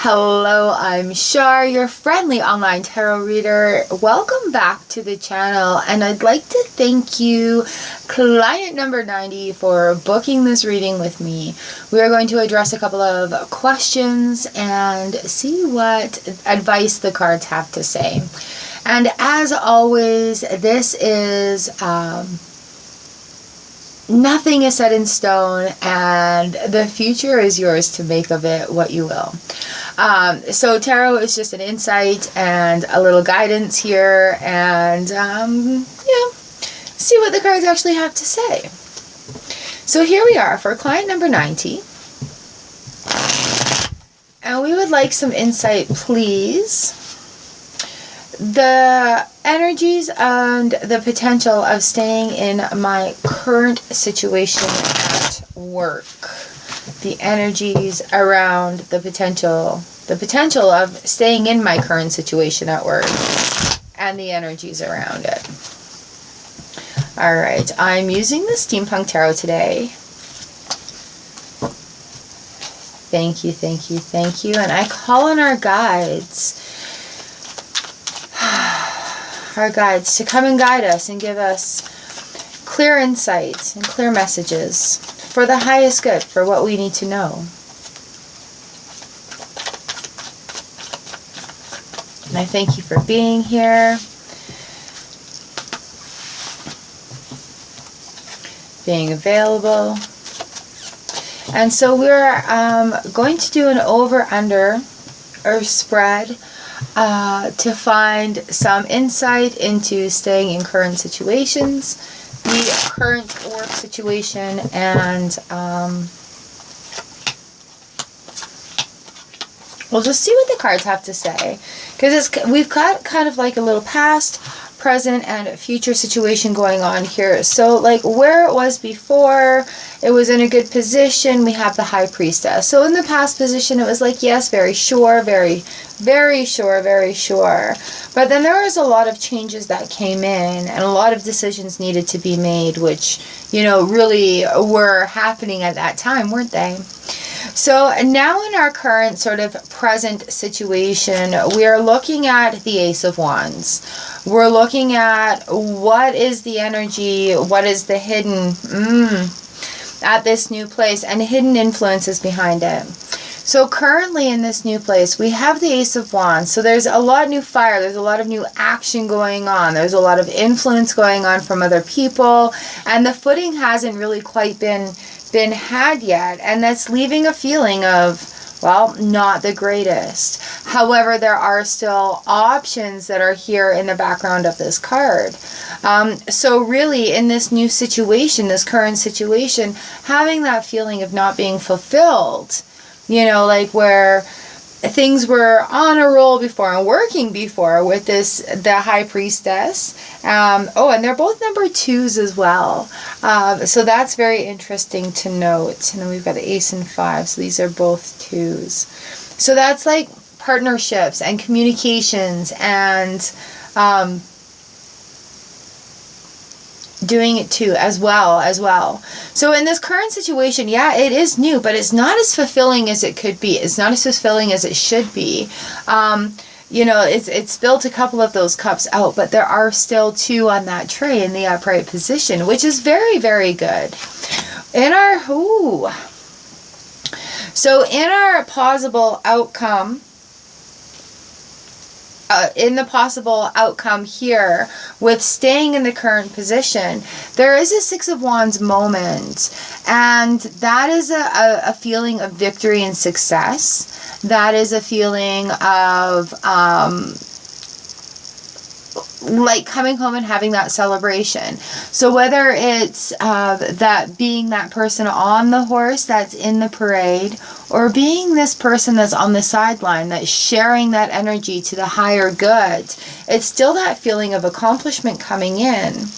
Hello, I'm Char, your friendly online tarot reader. Welcome back to the channel, and I'd like to thank you, client number 90, for booking this reading with me. We are going to address a couple of questions and see what advice the cards have to say. And as always, this is nothing is set in stone, and the future is yours to make of it what you will. So tarot is just an insight and a little guidance here, and see what the cards actually have to say. So here we are for client number 90, and we would like some insight, please. The energies and the potential of staying in my current situation at work. The energies around the potential of staying in my current situation at work, and the energies around it. All right, I'm using the Steampunk Tarot today. Thank you, thank you, thank you. And I call on our guides to come and guide us and give us clear insights and clear messages for the highest good, for what we need to know. And I thank you for being here, being available. And so we're going to do an over-under or spread to find some insight into staying in current situations, the current work situation, and we'll just see what the cards have to say, because we've got kind of like a little past, present, and future situation going on here. So like where it was before, it was in a good position. We have the High Priestess. So in the past position, it was like, yes, very sure, very sure, very sure. But then there was a lot of changes that came in, and a lot of decisions needed to be made, which, you know, really were happening at that time, weren't they? So now in our current sort of present situation, we are looking at the Ace of Wands. We're looking at what is the energy, what is the hidden at this new place, and hidden influences behind it. So currently in this new place, we have the Ace of Wands. So there's a lot of new fire. There's a lot of new action going on. There's a lot of influence going on from other people. And the footing hasn't really quite been had yet. And that's leaving a feeling of, well, not the greatest. However, there are still options that are here in the background of this card. So really in this new situation, this current situation, having that feeling of not being fulfilled, you know, like where things were on a roll before and working before with the High Priestess. Oh, and they're both number 2s as well. So that's very interesting to note. And then we've got the Ace and 5. So these are both 2s. So that's like partnerships and communications and doing it too as well. So in this current situation, yeah, it is new, but it's not as fulfilling as it could be. It's not as fulfilling as it should be. You know, it's built a couple of those cups out, but there are still 2 on that tray in the upright position, which is very, very good. In our possible outcome, in the possible outcome here with staying in the current position, there is a 6 of Wands moment, and that is a feeling of victory and success. That is a feeling of like coming home and having that celebration. So whether it's that being that person on the horse that's in the parade, or being this person that's on the sideline that's sharing that energy to the higher good, it's still that feeling of accomplishment coming in.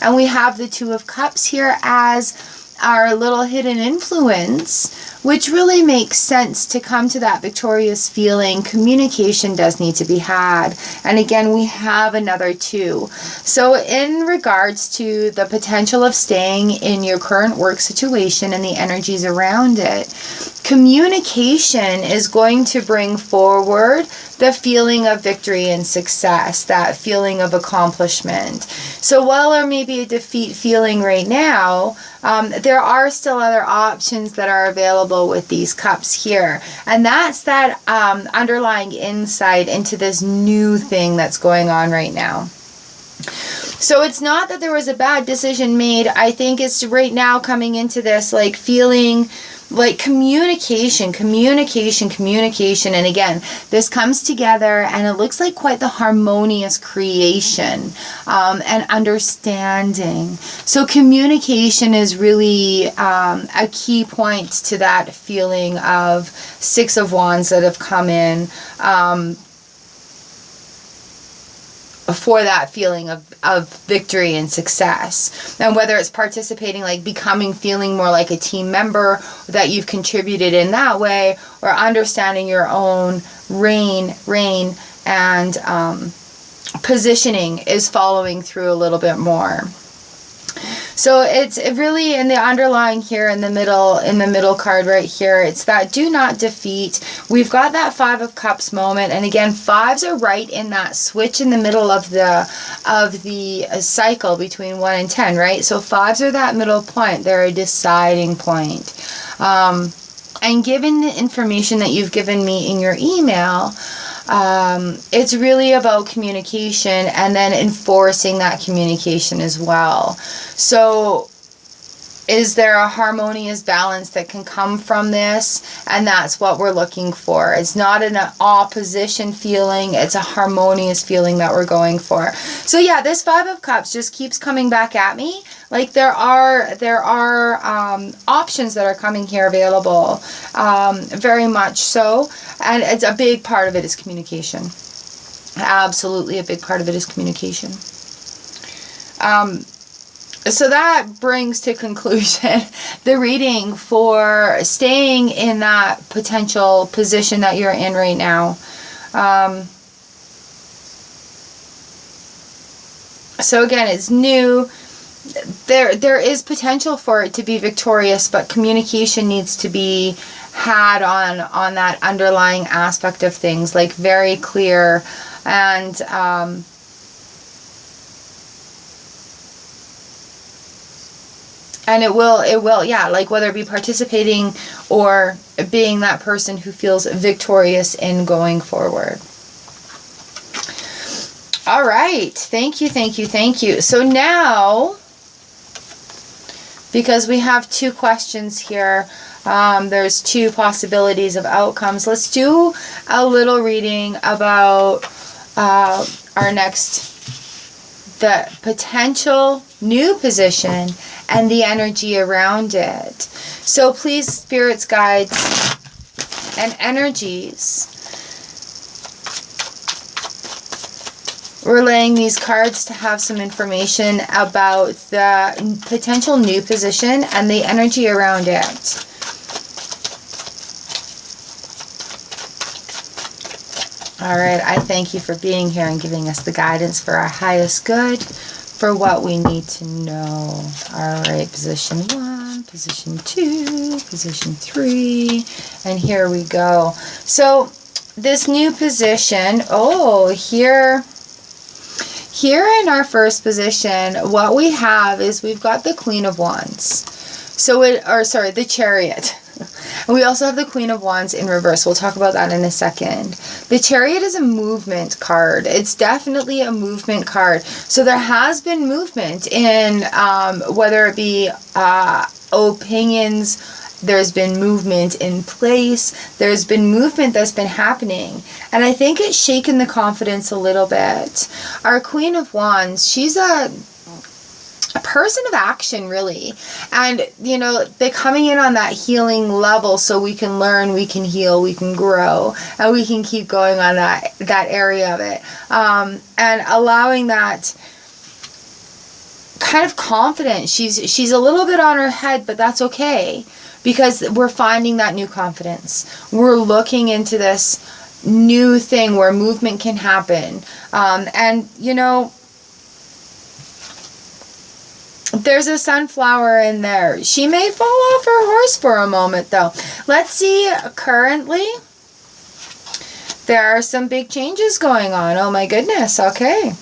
And we have the 2 of Cups here as our little hidden influence, which really makes sense to come to that victorious feeling. Communication does need to be had. And again, we have another 2. So in regards to the potential of staying in your current work situation and the energies around it, communication is going to bring forward the feeling of victory and success, that feeling of accomplishment. So while there may be a defeat feeling right now, there are still other options that are available with these cups here. And that's that underlying insight into this new thing that's going on right now. So it's not that there was a bad decision made. I think it's right now coming into this like feeling like communication. And again, this comes together and it looks like quite the harmonious creation and understanding. So communication is really a key point to that feeling of 6 of Wands that have come in for that feeling of victory and success. And whether it's participating, like feeling more like a team member, that you've contributed in that way, or understanding your own reign and positioning is following through a little bit more. So it's really in the underlying here in the middle card right here, it's that do not defeat. We've got that 5 of Cups moment, and again, 5s are right in that switch in the middle of the cycle between 1 and 10, right? So 5s are that middle point. They're a deciding point. And given the information that you've given me in your email, it's really about communication and then enforcing that communication as well. So is there a harmonious balance that can come from this? And that's what we're looking for. It's not an opposition feeling. It's a harmonious feeling that we're going for. So yeah, this 5 of Cups just keeps coming back at me. Like there are options that are coming here available, very much so. And it's a big part of it is communication. Absolutely a big part of it is communication. So that brings to conclusion the reading for staying in that potential position that you're in right now. So again, it's new. There is potential for it to be victorious, but communication needs to be had on that underlying aspect of things, like very clear and it will, yeah, like whether it be participating or being that person who feels victorious in going forward. All right. Thank you. So now, because we have 2 questions here, there's 2 possibilities of outcomes. Let's do a little reading about our next, the potential new position and the energy around it. So please, spirits, guides, and energies, we're laying these cards to have some information about the potential new position and the energy around it. All right, I thank you for being here and giving us the guidance for our highest good, for what we need to know. All right, position 1, position 2, position 3, and here we go. So this new position, here in our first position, what we have is we've got the Queen of Wands. So the Chariot. And we also have the Queen of Wands in reverse. We'll talk about that in a second. The Chariot is a movement card. It's definitely a movement card. So there has been movement in whether it be opinions, there's been movement in place, there's been movement that's been happening. And I think it's shaken the confidence a little bit. Our Queen of Wands, she's a person of action, really. And, you know, they're coming in on that healing level so we can learn, we can heal, we can grow, and we can keep going on that area of it. And allowing that kind of confidence. She's a little bit on her head, but that's okay, because we're finding that new confidence. We're looking into this new thing where movement can happen. And, you know, there's a sunflower in there. She may fall off her horse for a moment, though. Let's see, currently, there are some big changes going on. Oh, my goodness. Okay.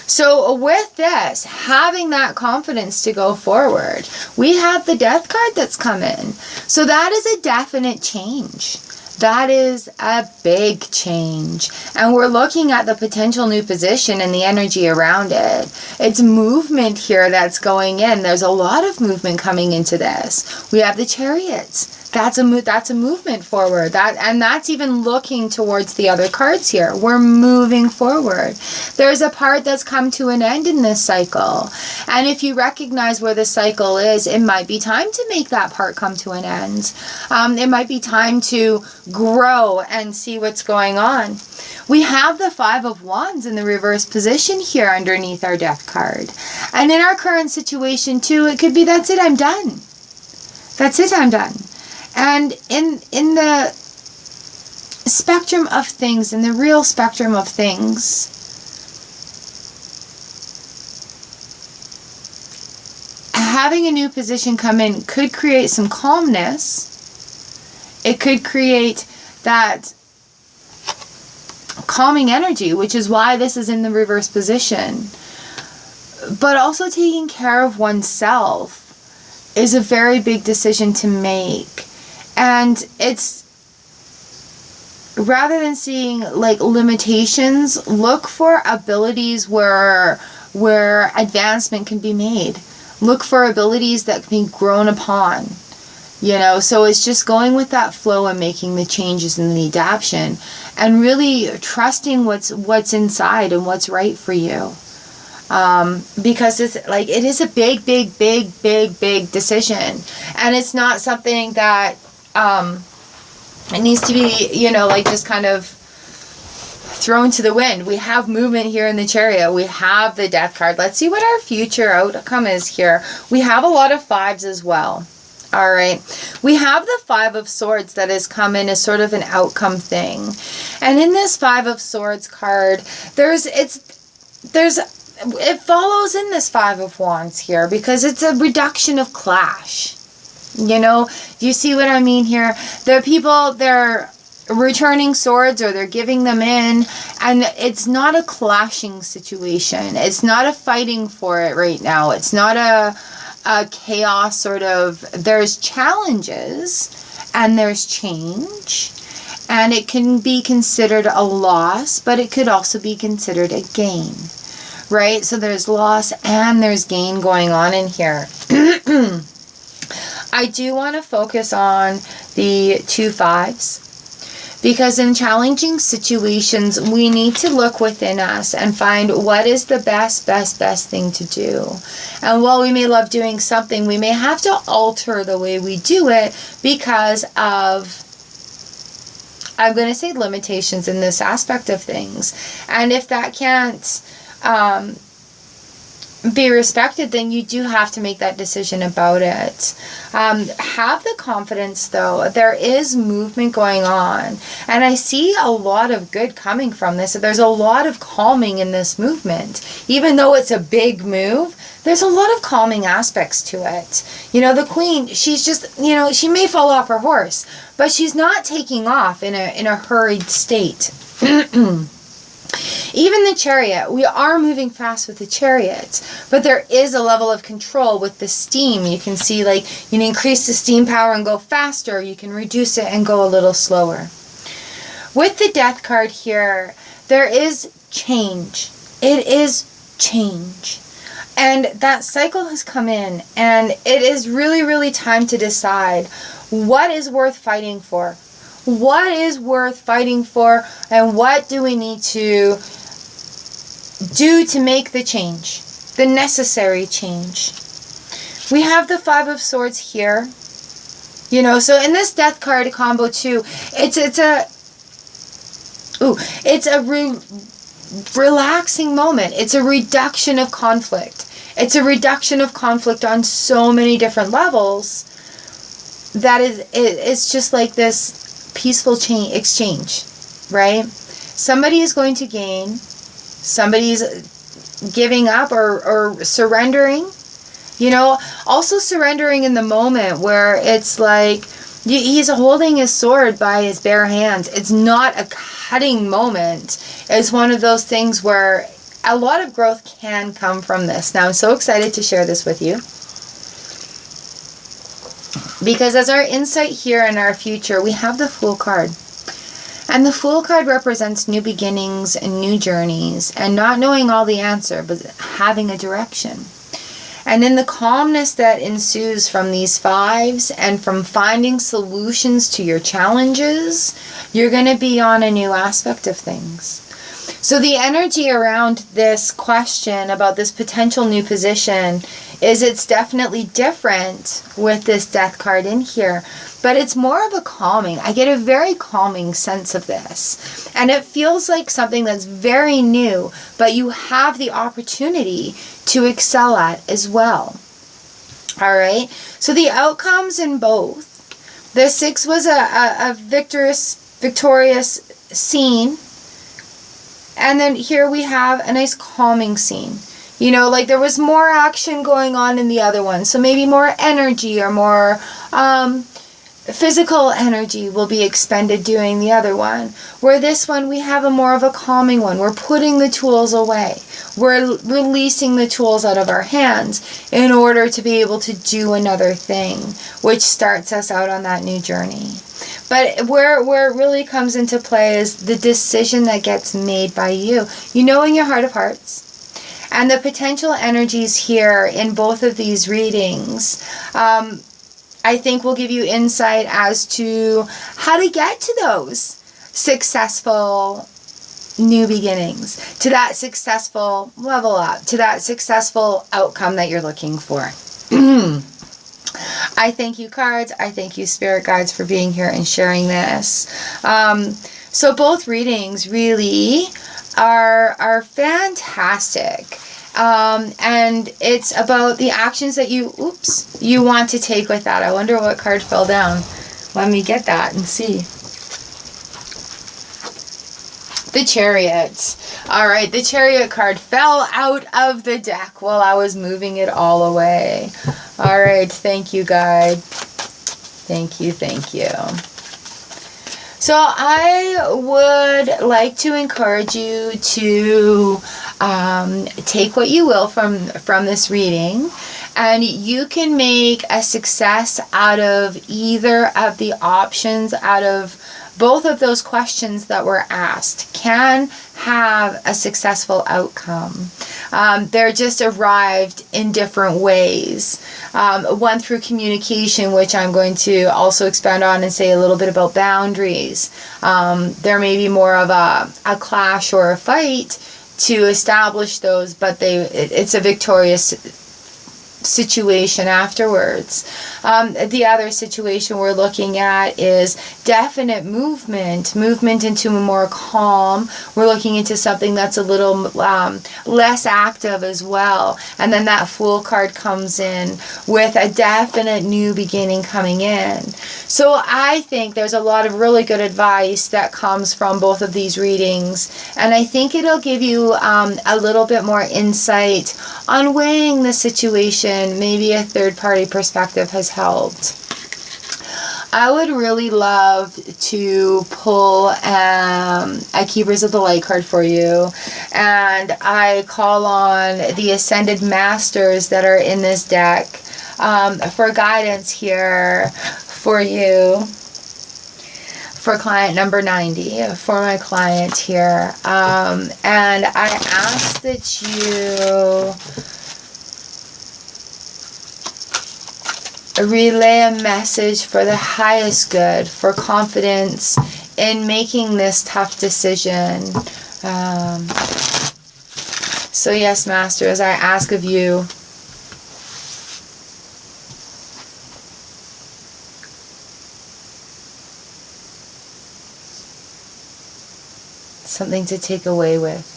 So with this, having that confidence to go forward, we have the Death card that's come in. So that is a definite change. That is a big change. And we're looking at the potential new position and the energy around it. It's movement here that's going in. There's a lot of movement coming into this. We have the Chariots. That's a movement forward. That's even looking towards the other cards here. We're moving forward. There's a part that's come to an end in this cycle. And if you recognize where the cycle is, it might be time to make that part come to an end. It might be time to grow and see what's going on. We have the Five of Wands in the reverse position here underneath our Death card. And in our current situation too, it could be, that's it, I'm done. That's it, I'm done. And in the spectrum of things, in the real spectrum of things, having a new position come in could create some calmness. It could create that calming energy, which is why this is in the reverse position. But also taking care of oneself is a very big decision to make. And it's, rather than seeing like limitations, look for abilities where advancement can be made. Look for abilities that can be grown upon. You know, so it's just going with that flow and making the changes and the adaptation and really trusting what's inside and what's right for you. Because it's like, it is a big decision. And it's not something that it needs to be, you know, like just kind of thrown to the wind. We have movement here in the Chariot. We have the Death card. Let's see what our future outcome is here. We have a lot of fives as well. All right. We have the Five of Swords that has come in as sort of an outcome thing. And in this Five of Swords card, it follows in this Five of Wands here because it's a reduction of clash. You know, do you see what I mean here? There are people, they're returning swords or they're giving them in, and it's not a clashing situation. It's not a fighting for it right now. It's not a chaos sort of, there's challenges and there's change, and it can be considered a loss, but it could also be considered a gain, right? So there's loss and there's gain going on in here. I do want to focus on the 2 5s because in challenging situations, we need to look within us and find what is the best thing to do. And while we may love doing something, we may have to alter the way we do it because of, I'm going to say, limitations in this aspect of things. And if that can't be respected, then you do have to make that decision about it. Have the confidence, though. There is movement going on, and I see a lot of good coming from this. There's a lot of calming in this movement. Even though it's a big move, there's a lot of calming aspects to it. You know, the Queen, she's just, you know, she may fall off her horse, but she's not taking off in a hurried state. Even the Chariot, we are moving fast with the Chariot, but there is a level of control with the steam. You can see, like, you can increase the steam power and go faster. You can reduce it and go a little slower. With the Death card here, there is change. It is change. And that cycle has come in, and it is really time to decide what is worth fighting for. What is worth fighting for, and what do we need to do to make the change, the necessary change? We have the Five of Swords here. You know, so in this Death card combo too, it's a relaxing moment. It's a reduction of conflict. It's a reduction of conflict on so many different levels. that it's just like this peaceful exchange, right? Somebody is going to gain, somebody's giving up or surrendering, you know, also surrendering in the moment where it's like he's holding his sword by his bare hands. It's not a cutting moment. It's one of those things where a lot of growth can come from this. Now, I'm so excited to share this with you, because as our insight here in our future, we have the Fool card. And the Fool card represents new beginnings and new journeys, and not knowing all the answer, but having a direction. And in the calmness that ensues from these fives and from finding solutions to your challenges, you're going to be on a new aspect of things. So the energy around this question about this potential new position is it's definitely different with this Death card in here, but it's more of a calming. I get a very calming sense of this. And it feels like something that's very new, but you have the opportunity to excel at as well. All right. So the outcomes in both. The 6 was a victorious scene. And then here we have a nice calming scene. You know, like there was more action going on in the other one. So maybe more energy or more physical energy will be expended doing the other one. Where this one, we have a more of a calming one. We're putting the tools away. We're releasing the tools out of our hands in order to be able to do another thing, which starts us out on that new journey. But where it really comes into play is the decision that gets made by you. You know, in your heart of hearts. And the potential energies here in both of these readings, I think will give you insight as to how to get to those successful new beginnings, to that successful level up, to that successful outcome that you're looking for. I thank you, cards. I thank you, spirit guides, for being here and sharing this. So both readings really are fantastic. And it's about the actions that you want to take with that. I wonder what card fell down. Let me get that and see. The Chariot. All right, the Chariot card fell out of the deck while I was moving it all away. All right, thank you, guide. Thank you, thank you. So I would like to encourage you to take what you will from this reading, and you can make a success out of either of the options, out of both of those questions that were asked. Can have a successful outcome. They're just arrived in different ways. One through communication, which I'm going to also expand on and say a little bit about boundaries. There may be more of a clash or a fight to establish those, but it's a victorious situation afterwards. The other situation we're looking at is definite movement into a more calm. We're looking into something that's a little less active as well. And then that Fool card comes in with a definite new beginning coming in. So I think there's a lot of really good advice that comes from both of these readings. And I think it'll give you a little bit more insight on weighing the situation. Maybe a third-party perspective has helped. I would really love to pull a Keepers of the Light card for you. And I call on the Ascended Masters that are in this deck for guidance here for you. For client number 90, for my client here. And I ask that you relay a message for the highest good, for confidence in making this tough decision. So yes, Masters, I ask of you something to take away with.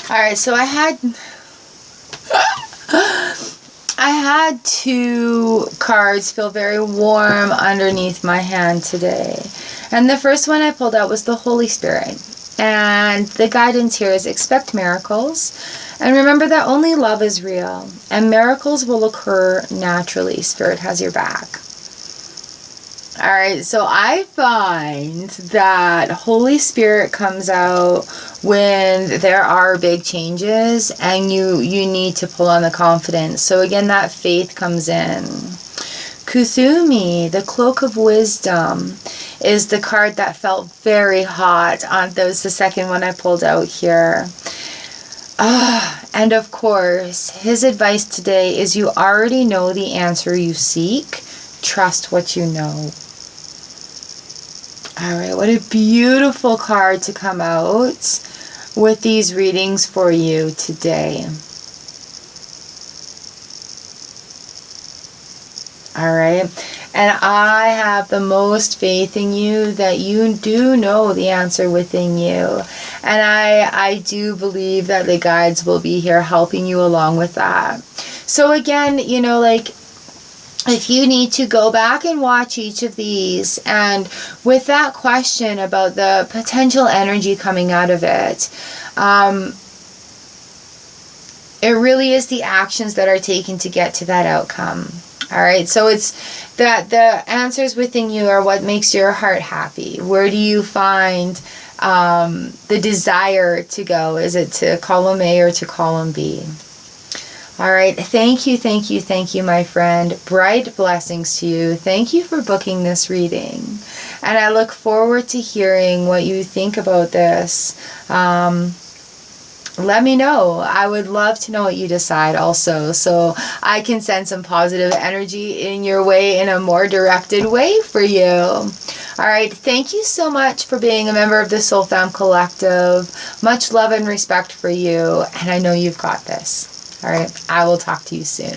All right, so I had two cards feel very warm underneath my hand today. And the first one I pulled out was the Holy Spirit. And the guidance here is expect miracles. And remember that only love is real. And miracles will occur naturally. Spirit has your back. All right, so I find that Holy Spirit comes out when there are big changes and you need to pull on the confidence. So again, that faith comes in. Kuthumi, the Cloak of Wisdom, is the card that felt very hot. That was the second one I pulled out here. And of course, his advice today is you already know the answer you seek. Trust what you know. All right, what a beautiful card to come out with these readings for you today. All right, and I have the most faith in you that you do know the answer within you. And I do believe that the guides will be here helping you along with that. So again, you know, like, if you need to go back and watch each of these, and with that question about the potential energy coming out of it, it really is the actions that are taken to get to that outcome. All right, so it's that the answers within you are what makes your heart happy. Where do you find the desire to go? Is it to column A or to column B? All right, thank you, my friend. Bright blessings to you. Thank you for booking this reading. And I look forward to hearing what you think about this. Let me know. I would love to know what you decide also, so I can send some positive energy in your way in a more directed way for you. All right, thank you so much for being a member of the Soul Fam Collective. Much love and respect for you, and I know you've got this. All right, I will talk to you soon.